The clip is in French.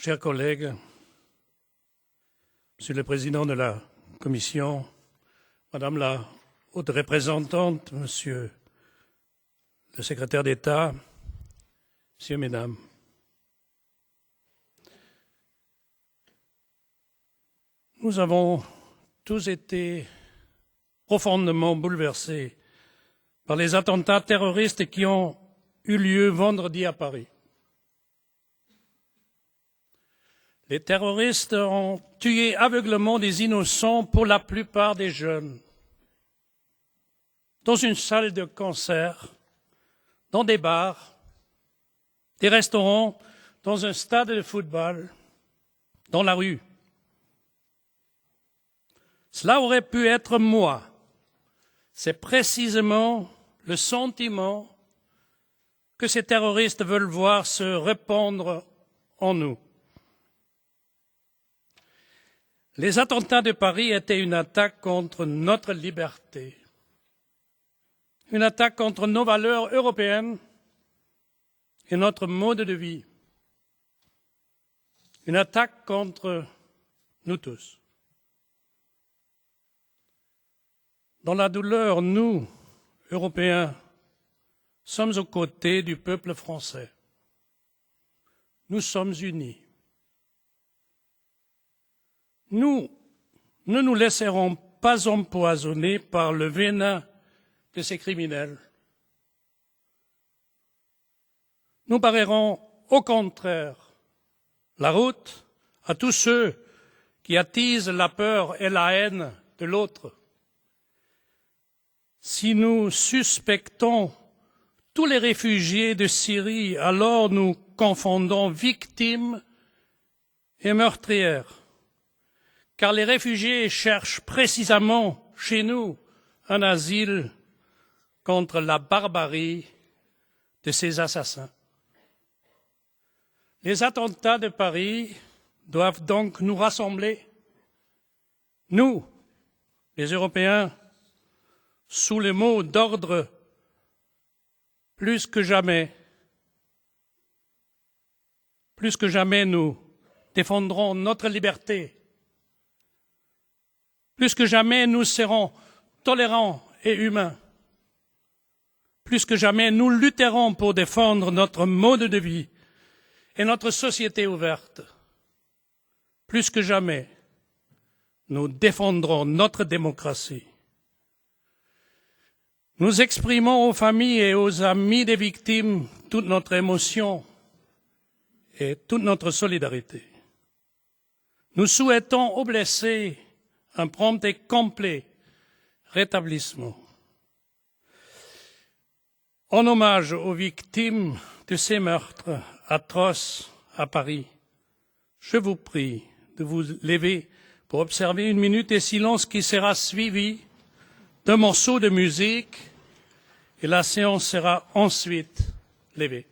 Chers collègues, Monsieur le Président de la Commission, Madame la Haute Représentante, Monsieur le Secrétaire d'État, Messieurs, Mesdames, nous avons tous été profondément bouleversés par les attentats terroristes qui ont eu lieu vendredi à Paris. Les terroristes ont tué aveuglément des innocents, pour la plupart des jeunes, dans une salle de concert, dans des bars, des restaurants, dans un stade de football, dans la rue. Cela aurait pu être moi. C'est précisément le sentiment que ces terroristes veulent voir se répandre en nous. Les attentats de Paris étaient une attaque contre notre liberté, une attaque contre nos valeurs européennes et notre mode de vie, une attaque contre nous tous. Dans la douleur, nous, Européens, sommes aux côtés du peuple français. Nous sommes unis. Nous ne nous laisserons pas empoisonner par le venin de ces criminels. Nous barrerons au contraire la route à tous ceux qui attisent la peur et la haine de l'autre. Si nous suspectons tous les réfugiés de Syrie, alors nous confondons victimes et meurtrières. Car les réfugiés cherchent précisément chez nous un asile contre la barbarie de ces assassins. Les attentats de Paris doivent donc nous rassembler, nous, les Européens, sous le mot d'ordre plus que jamais, nous défendrons notre liberté. Plus que jamais, nous serons tolérants et humains. Plus que jamais, nous lutterons pour défendre notre mode de vie et notre société ouverte. Plus que jamais, nous défendrons notre démocratie. Nous exprimons aux familles et aux amis des victimes toute notre émotion et toute notre solidarité. Nous souhaitons aux blessés un prompt et complet rétablissement. En hommage aux victimes de ces meurtres atroces à Paris, je vous prie de vous lever pour observer une minute de silence qui sera suivie d'un morceau de musique et la séance sera ensuite levée.